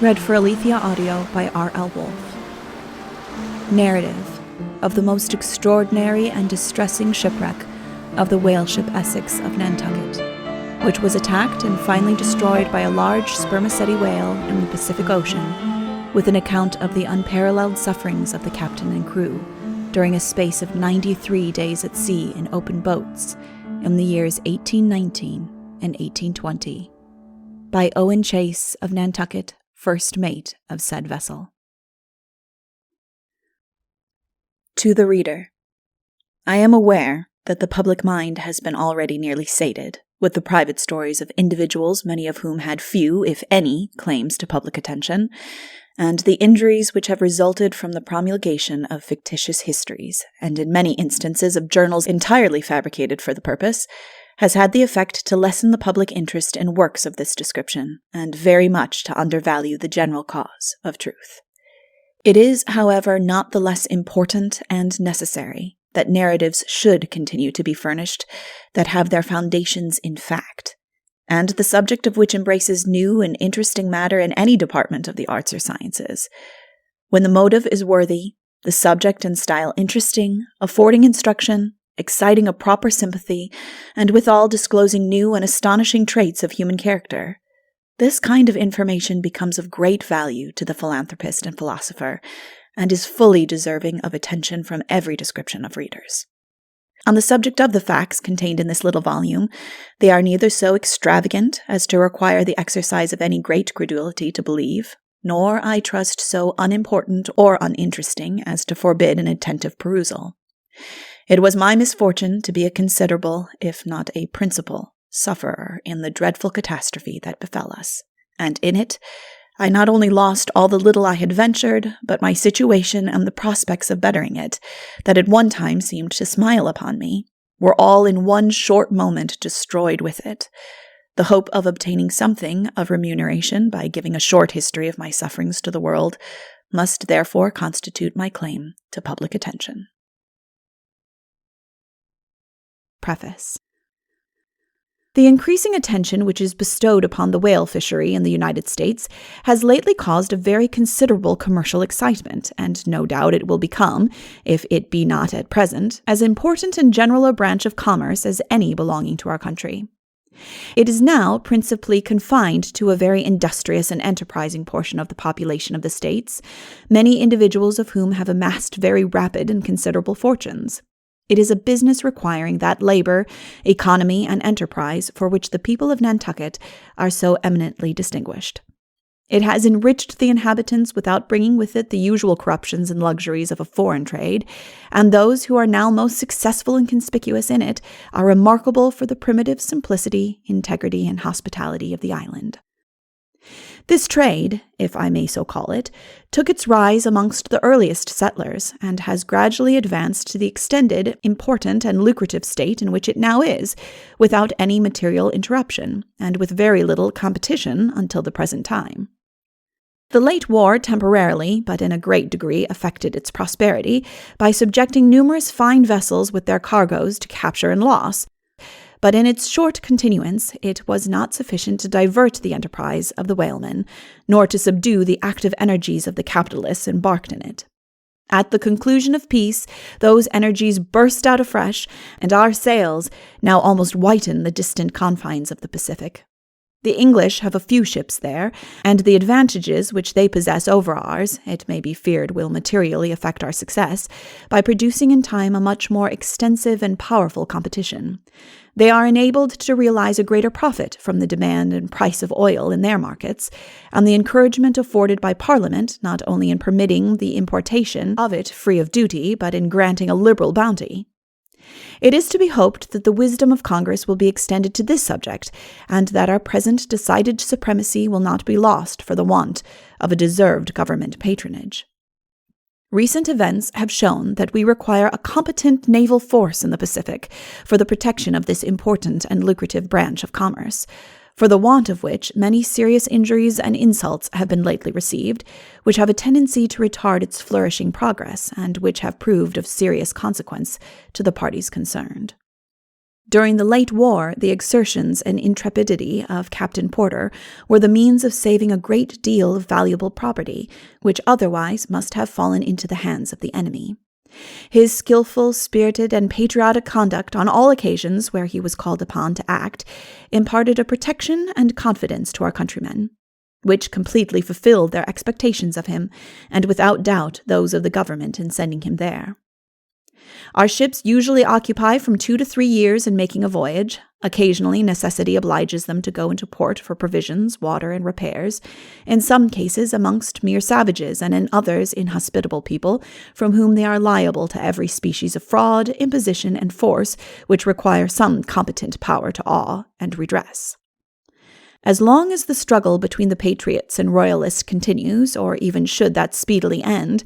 Read for Alethea Audio by R.L. Wolfe. Narrative of the most extraordinary and distressing shipwreck of the whaleship Essex of Nantucket, which was attacked and finally destroyed by a large spermaceti whale in the Pacific Ocean, with an account of the unparalleled sufferings of the captain and crew during a space of 93 days at sea in open boats in the years 1819 and 1820, by Owen Chase of Nantucket, first mate of said vessel. To the reader, I am aware that the public mind has been already nearly sated with the private stories of individuals, many of whom had few, if any, claims to public attention, and the injuries which have resulted from the promulgation of fictitious histories, and in many instances of journals entirely fabricated for the purpose, has had the effect to lessen the public interest in works of this description, and very much to undervalue the general cause of truth. It is, however, not the less important and necessary that narratives should continue to be furnished that have their foundations in fact, and the subject of which embraces new and interesting matter in any department of the arts or sciences. When the motive is worthy, the subject and style interesting, affording instruction, exciting a proper sympathy, and withal disclosing new and astonishing traits of human character, this kind of information becomes of great value to the philanthropist and philosopher, and is fully deserving of attention from every description of readers. On the subject of the facts contained in this little volume, they are neither so extravagant as to require the exercise of any great credulity to believe, nor, I trust, so unimportant or uninteresting as to forbid an attentive perusal. It was my misfortune to be a considerable, if not a principal, sufferer in the dreadful catastrophe that befell us, and in it I not only lost all the little I had ventured, but my situation and the prospects of bettering it, that at one time seemed to smile upon me, were all in one short moment destroyed with it. The hope of obtaining something of remuneration by giving a short history of my sufferings to the world must therefore constitute my claim to public attention. Preface. The increasing attention which is bestowed upon the whale fishery in the United States has lately caused a very considerable commercial excitement, and no doubt it will become, if it be not at present, as important and general a branch of commerce as any belonging to our country. It is now principally confined to a very industrious and enterprising portion of the population of the States, many individuals of whom have amassed very rapid and considerable fortunes. It is a business requiring that labor, economy, and enterprise for which the people of Nantucket are so eminently distinguished. It has enriched the inhabitants without bringing with it the usual corruptions and luxuries of a foreign trade, and those who are now most successful and conspicuous in it are remarkable for the primitive simplicity, integrity, and hospitality of the island. This trade, if I may so call it, took its rise amongst the earliest settlers, and has gradually advanced to the extended, important, and lucrative state in which it now is, without any material interruption, and with very little competition until the present time. The late war temporarily, but in a great degree, affected its prosperity by subjecting numerous fine vessels with their cargoes to capture and loss, but in its short continuance it was not sufficient to divert the enterprise of the whalemen, nor to subdue the active energies of the capitalists embarked in it. At the conclusion of peace, those energies burst out afresh, and our sails now almost whiten the distant confines of the Pacific. The English have a few ships there, and the advantages which they possess over ours, it may be feared, will materially affect our success, by producing in time a much more extensive and powerful competition. They are enabled to realize a greater profit from the demand and price of oil in their markets, and the encouragement afforded by Parliament not only in permitting the importation of it free of duty, but in granting a liberal bounty. It is to be hoped that the wisdom of Congress will be extended to this subject, and that our present decided supremacy will not be lost for the want of a deserved government patronage. Recent events have shown that we require a competent naval force in the Pacific for the protection of this important and lucrative branch of commerce, for the want of which many serious injuries and insults have been lately received, which have a tendency to retard its flourishing progress, and which have proved of serious consequence to the parties concerned. During the late war, the exertions and intrepidity of Captain Porter were the means of saving a great deal of valuable property, which otherwise must have fallen into the hands of the enemy. His skillful, spirited, and patriotic conduct on all occasions where he was called upon to act imparted a protection and confidence to our countrymen, which completely fulfilled their expectations of him, and without doubt those of the government in sending him there. Our ships usually occupy from 2 to 3 years in making a voyage. Occasionally, necessity obliges them to go into port for provisions, water, and repairs, in some cases amongst mere savages, and in others inhospitable people, from whom they are liable to every species of fraud, imposition, and force, which require some competent power to awe and redress. As long as the struggle between the patriots and royalists continues, or even should that speedily end,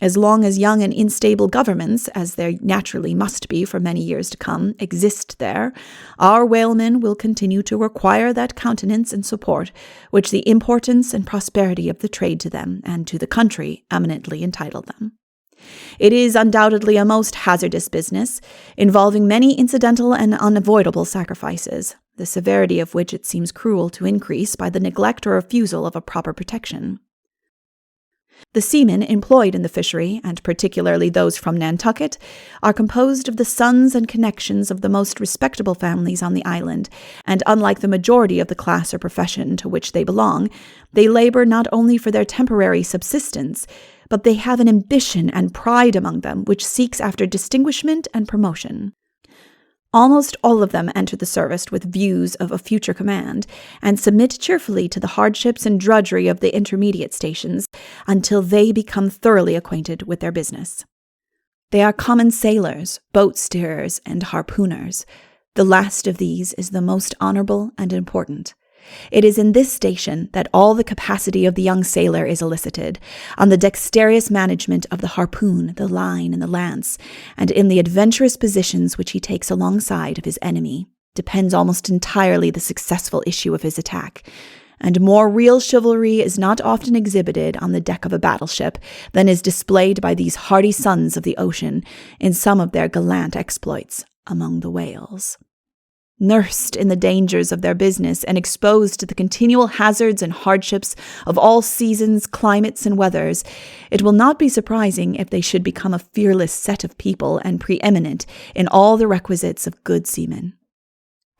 as long as young and unstable governments, as there naturally must be for many years to come, exist there, our whalemen will continue to require that countenance and support which the importance and prosperity of the trade to them and to the country eminently entitle them. It is undoubtedly a most hazardous business, involving many incidental and unavoidable sacrifices, the severity of which it seems cruel to increase by the neglect or refusal of a proper protection. The seamen employed in the fishery, and particularly those from Nantucket, are composed of the sons and connections of the most respectable families on the island, and unlike the majority of the class or profession to which they belong, they labor not only for their temporary subsistence, but they have an ambition and pride among them which seeks after distinguishment and promotion. Almost all of them enter the service with views of a future command, and submit cheerfully to the hardships and drudgery of the intermediate stations until they become thoroughly acquainted with their business. They are common sailors, boat steerers, and harpooners. The last of these is the most honorable and important. It is in this station that all the capacity of the young sailor is elicited, on the dexterous management of the harpoon, the line, and the lance, and in the adventurous positions which he takes alongside of his enemy, depends almost entirely the successful issue of his attack, and more real chivalry is not often exhibited on the deck of a battleship than is displayed by these hardy sons of the ocean in some of their gallant exploits among the whales. Nursed in the dangers of their business and exposed to the continual hazards and hardships of all seasons, climates, and weathers, it will not be surprising if they should become a fearless set of people and preeminent in all the requisites of good seamen.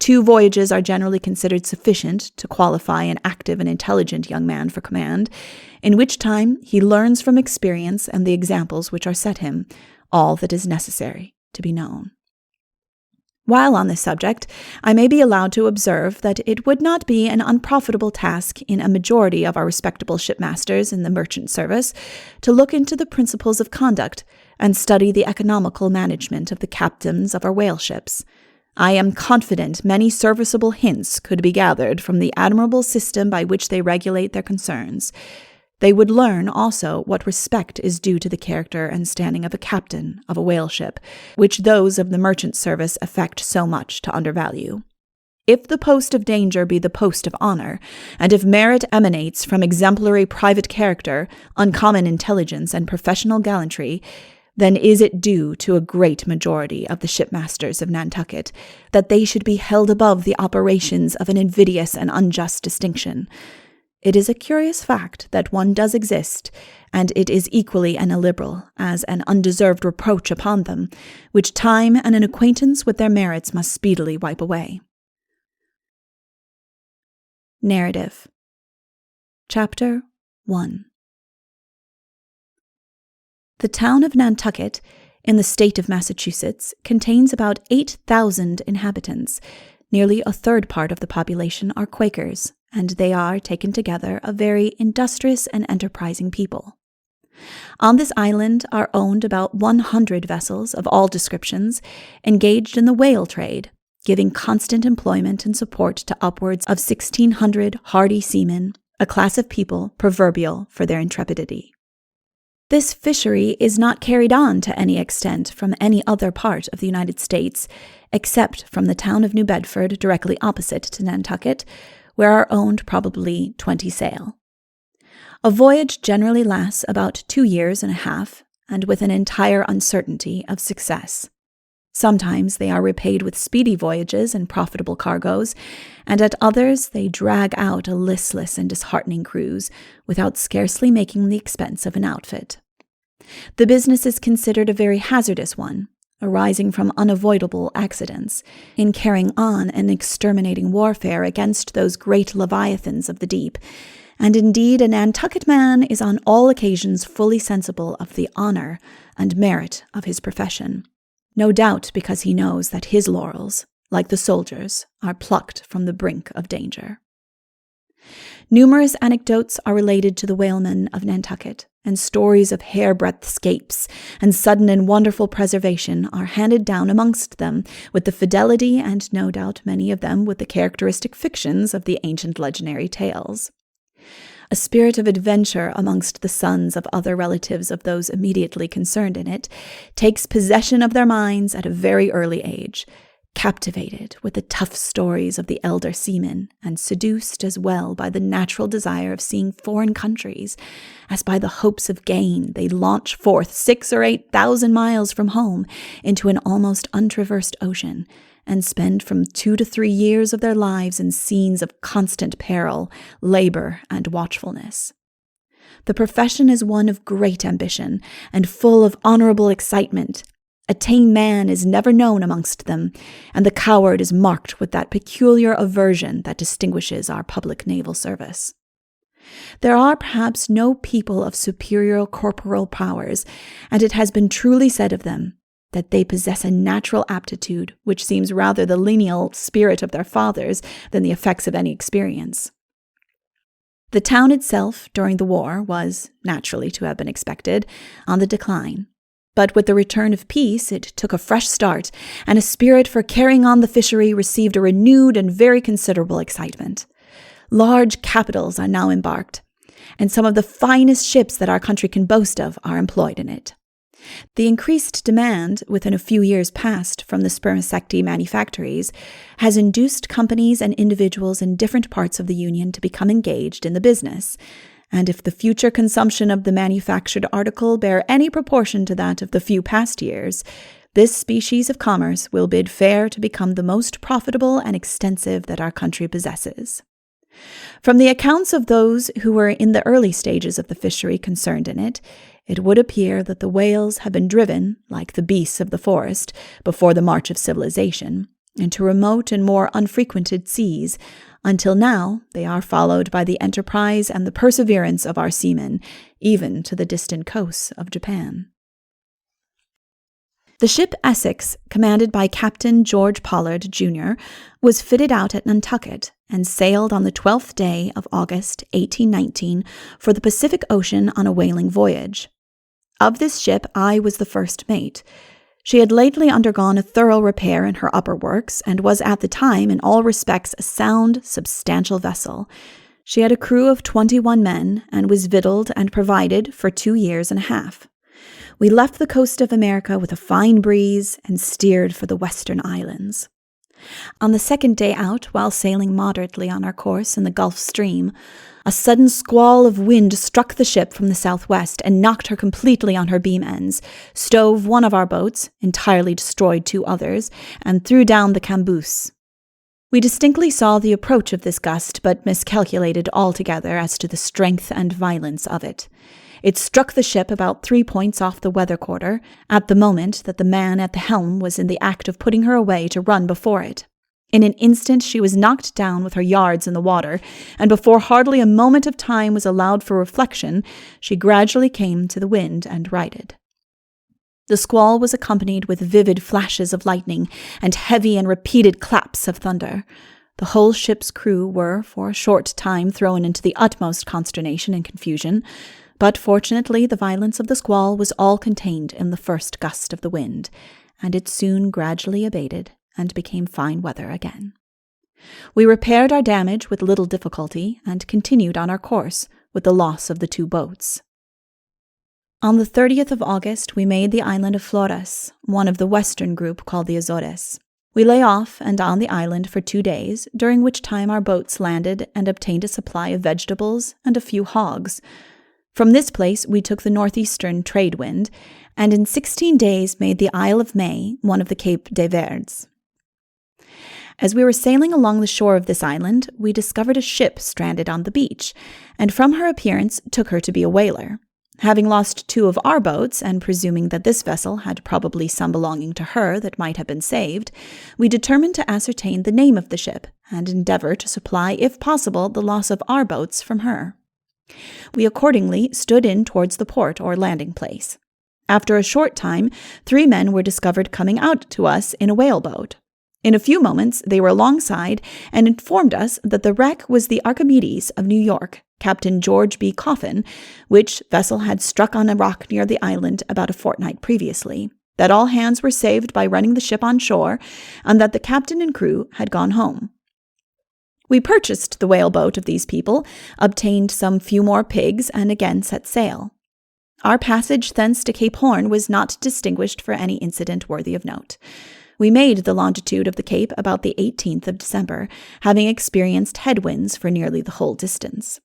2 voyages are generally considered sufficient to qualify an active and intelligent young man for command, in which time he learns from experience and the examples which are set him all that is necessary to be known. While on this subject, I may be allowed to observe that it would not be an unprofitable task in a majority of our respectable shipmasters in the merchant service to look into the principles of conduct and study the economical management of the captains of our whale ships. I am confident many serviceable hints could be gathered from the admirable system by which they regulate their concerns. They would learn also what respect is due to the character and standing of a captain of a whale ship, which those of the merchant service affect so much to undervalue. If the post of danger be the post of honor, and if merit emanates from exemplary private character, uncommon intelligence, and professional gallantry, then is it due to a great majority of the shipmasters of Nantucket that they should be held above the operations of an invidious and unjust distinction. It is a curious fact that one does exist, and it is equally an illiberal as an undeserved reproach upon them, which time and an acquaintance with their merits must speedily wipe away. Narrative. Chapter 1. The town of Nantucket, in the state of Massachusetts, contains about 8,000 inhabitants. Nearly a third part of the population are Quakers, and they are, taken together, a very industrious and enterprising people. On this island are owned about 100 vessels of all descriptions, engaged in the whale trade, giving constant employment and support to upwards of 1,600 hardy seamen, a class of people proverbial for their intrepidity. This fishery is not carried on to any extent from any other part of the United States, except from the town of New Bedford directly opposite to Nantucket, where are owned probably 20 sail. A voyage generally lasts about 2 years and a half, and with an entire uncertainty of success. Sometimes they are repaid with speedy voyages and profitable cargoes, and at others they drag out a listless and disheartening cruise without scarcely making the expense of an outfit. The business is considered a very hazardous one, arising from unavoidable accidents, in carrying on an exterminating warfare against those great leviathans of the deep, and indeed a Nantucket man is on all occasions fully sensible of the honor and merit of his profession, no doubt because he knows that his laurels, like the soldiers, are plucked from the brink of danger. Numerous anecdotes are related to the whalemen of Nantucket, and stories of hairbreadth escapes and sudden and wonderful preservation are handed down amongst them with the fidelity and no doubt many of them with the characteristic fictions of the ancient legendary tales. A spirit of adventure amongst the sons of other relatives of those immediately concerned in it takes possession of their minds at a very early age, captivated with the tough stories of the elder seamen, and seduced as well by the natural desire of seeing foreign countries as by the hopes of gain, they launch forth 6,000 or 8,000 miles from home into an almost untraversed ocean, and spend from 2 to 3 years of their lives in scenes of constant peril, labor, and watchfulness. The profession is one of great ambition, and full of honorable excitement. A tame man is never known amongst them, and the coward is marked with that peculiar aversion that distinguishes our public naval service. There are perhaps no people of superior corporal powers, and it has been truly said of them that they possess a natural aptitude which seems rather the lineal spirit of their fathers than the effects of any experience. The town itself, during the war, was, naturally to have been expected, on the decline. But with the return of peace, it took a fresh start, and a spirit for carrying on the fishery received a renewed and very considerable excitement. Large capitals are now embarked, and some of the finest ships that our country can boast of are employed in it. The increased demand, within a few years past, from the spermaceti manufactories, has induced companies and individuals in different parts of the Union to become engaged in the business, and if the future consumption of the manufactured article bear any proportion to that of the few past years, this species of commerce will bid fair to become the most profitable and extensive that our country possesses. From the accounts of those who were in the early stages of the fishery concerned in it, it would appear that the whales have been driven, like the beasts of the forest, before the march of civilization, into remote and more unfrequented seas, until now they are followed by the enterprise and the perseverance of our seamen, even to the distant coasts of Japan. The ship Essex, commanded by Captain George Pollard, Jr., was fitted out at Nantucket and sailed on the 12th day of August, 1819, for the Pacific Ocean on a whaling voyage. Of this ship, I was the first mate. She had lately undergone a thorough repair in her upper works, and was at the time, in all respects, a sound, substantial vessel. She had a crew of 21 men, and was victualled and provided for 2 years and a half. We left the coast of America with a fine breeze, and steered for the western islands. On the second day out, while sailing moderately on our course in the Gulf Stream, a sudden squall of wind struck the ship from the southwest and knocked her completely on her beam ends, stove one of our boats, entirely destroyed 2 others, and threw down the camboose. We distinctly saw the approach of this gust, but miscalculated altogether as to the strength and violence of it. It struck the ship about 3 points off the weather quarter, at the moment that the man at the helm was in the act of putting her away to run before it. In an instant she was knocked down with her yards in the water, and before hardly a moment of time was allowed for reflection, she gradually came to the wind and righted. The squall was accompanied with vivid flashes of lightning and heavy and repeated claps of thunder. The whole ship's crew were, for a short time, thrown into the utmost consternation and confusion, but fortunately the violence of the squall was all contained in the first gust of the wind, and it soon gradually abated and became fine weather again. We repaired our damage with little difficulty, and continued on our course, with the loss of the 2 boats. On the 30th of August we made the island of Flores, one of the western group called the Azores. We lay off and on the island for 2 days, during which time our boats landed and obtained a supply of vegetables and a few hogs. From this place we took the northeastern trade wind, and in 16 days made the Isle of May, one of the Cape de Verds. As we were sailing along the shore of this island, we discovered a ship stranded on the beach, and from her appearance took her to be a whaler. Having lost 2 of our boats, and presuming that this vessel had probably some belonging to her that might have been saved, we determined to ascertain the name of the ship, and endeavor to supply, if possible, the loss of our boats from her. We accordingly stood in towards the port or landing place. After a short time, 3 men were discovered coming out to us in a whaleboat. In a few moments, they were alongside and informed us that the wreck was the Archimedes of New York, Captain George B. Coffin, which vessel had struck on a rock near the island about a fortnight previously, that all hands were saved by running the ship on shore, and that the captain and crew had gone home. We purchased the whaleboat of these people, obtained some few more pigs, and again set sail. Our passage thence to Cape Horn was not distinguished for any incident worthy of note. We made the longitude of the Cape about the 18th of December, having experienced headwinds for nearly the whole distance.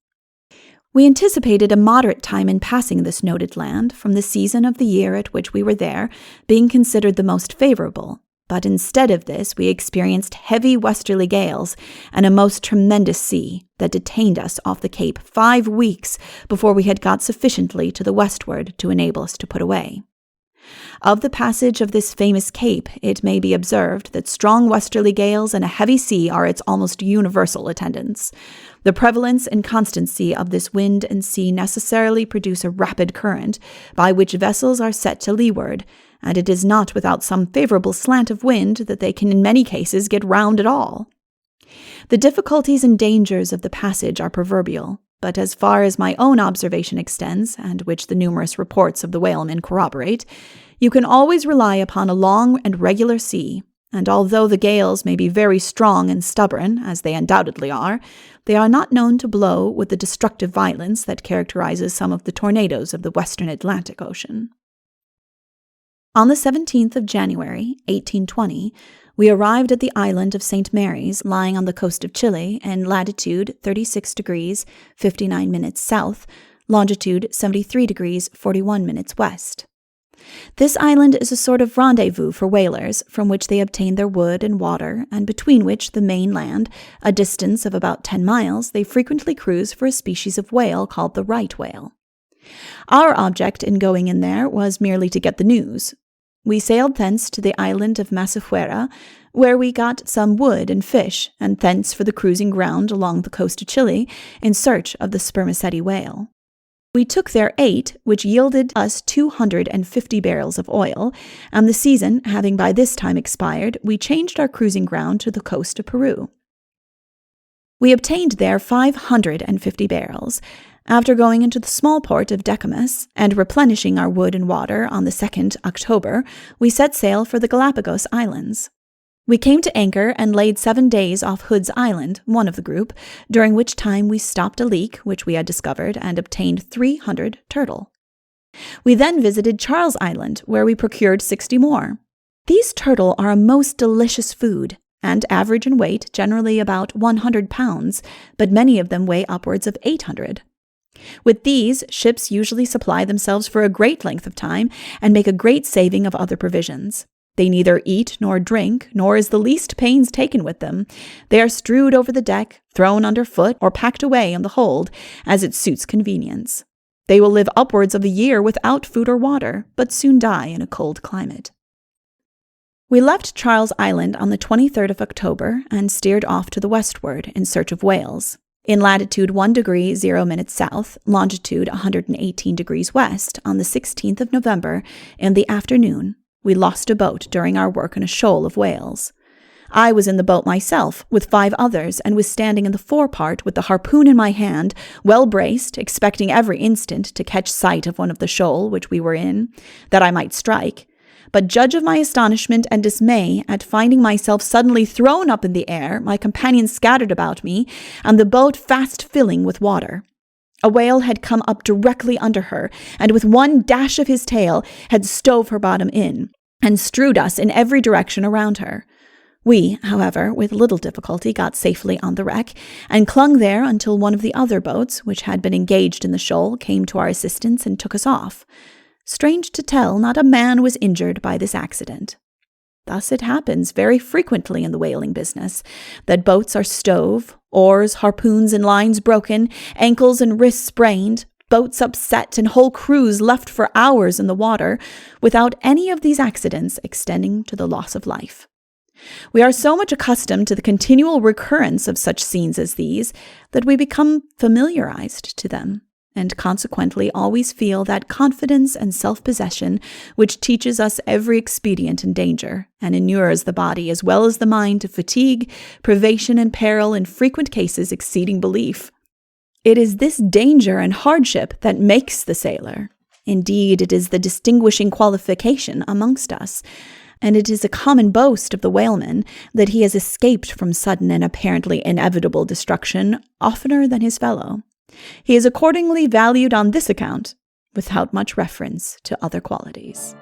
We anticipated a moderate time in passing this noted land, from the season of the year at which we were there being considered the most favorable, but instead of this we experienced heavy westerly gales and a most tremendous sea that detained us off the Cape 5 weeks before we had got sufficiently to the westward to enable us to put away. Of the passage of this famous cape, it may be observed that strong westerly gales and a heavy sea are its almost universal attendants. The prevalence and constancy of this wind and sea necessarily produce a rapid current, by which vessels are set to leeward, and it is not without some favorable slant of wind that they can in many cases get round at all. The difficulties and dangers of the passage are proverbial, but as far as my own observation extends, and which the numerous reports of the whalemen corroborate, you can always rely upon a long and regular sea, and although the gales may be very strong and stubborn, as they undoubtedly are, they are not known to blow with the destructive violence that characterizes some of the tornadoes of the western Atlantic Ocean. On the 17th of January, 1820, we arrived at the island of St. Mary's, lying on the coast of Chile, in latitude 36 degrees 59 minutes south, longitude 73 degrees 41 minutes west. This island is a sort of rendezvous for whalers, from which they obtain their wood and water, and between which the main land, a distance of about 10 miles, they frequently cruise for a species of whale called the right whale. Our object in going in there was merely to get the news. We sailed thence to the island of Masafuera, where we got some wood and fish, and thence for the cruising ground along the coast of Chile in search of the spermaceti whale. We took there 8, which yielded us 250 barrels of oil, and the season having by this time expired, we changed our cruising ground to the coast of Peru. We obtained there 550 barrels. After going into the small port of Decamas and replenishing our wood and water on the 2nd October, we set sail for the Galapagos Islands. We came to anchor and laid 7 days off Hood's Island, one of the group, during which time we stopped a leak which we had discovered and obtained 300 turtle. We then visited Charles Island, where we procured 60 more. These turtle are a most delicious food, and average in weight generally about 100 pounds, but many of them weigh upwards of 800. With these, ships usually supply themselves for a great length of time and make a great saving of other provisions. They neither eat nor drink, nor is the least pains taken with them. They are strewed over the deck, thrown underfoot, or packed away in the hold, as it suits convenience. They will live upwards of a year without food or water, but soon die in a cold climate. We left Charles Island on the 23rd of October and steered off to the westward in search of whales. In latitude 1 degree 0 minutes south, longitude 118 degrees west, on the 16th of November, in the afternoon, we lost a boat during our work in a shoal of whales. I was in the boat myself, with 5 others, and was standing in the forepart with the harpoon in my hand, well braced, expecting every instant to catch sight of one of the shoal which we were in, that I might strike. But judge of my astonishment and dismay at finding myself suddenly thrown up in the air, my companions scattered about me, and the boat fast filling with water. A whale had come up directly under her, and with one dash of his tail had stove her bottom in, and strewed us in every direction around her. We, however, with little difficulty got safely on the wreck, and clung there until one of the other boats, which had been engaged in the shoal, came to our assistance and took us off. Strange to tell, not a man was injured by this accident. Thus it happens very frequently in the whaling business that boats are stove, oars, harpoons, and lines broken, ankles and wrists sprained, boats upset, and whole crews left for hours in the water, without any of these accidents extending to the loss of life. We are so much accustomed to the continual recurrence of such scenes as these that we become familiarized to them, and consequently always feel that confidence and self-possession which teaches us every expedient in danger, and inures the body as well as the mind to fatigue, privation, and peril in frequent cases exceeding belief. It is this danger and hardship that makes the sailor. Indeed, it is the distinguishing qualification amongst us, and it is a common boast of the whaleman that he has escaped from sudden and apparently inevitable destruction oftener than his fellow. He is accordingly valued on this account, without much reference to other qualities.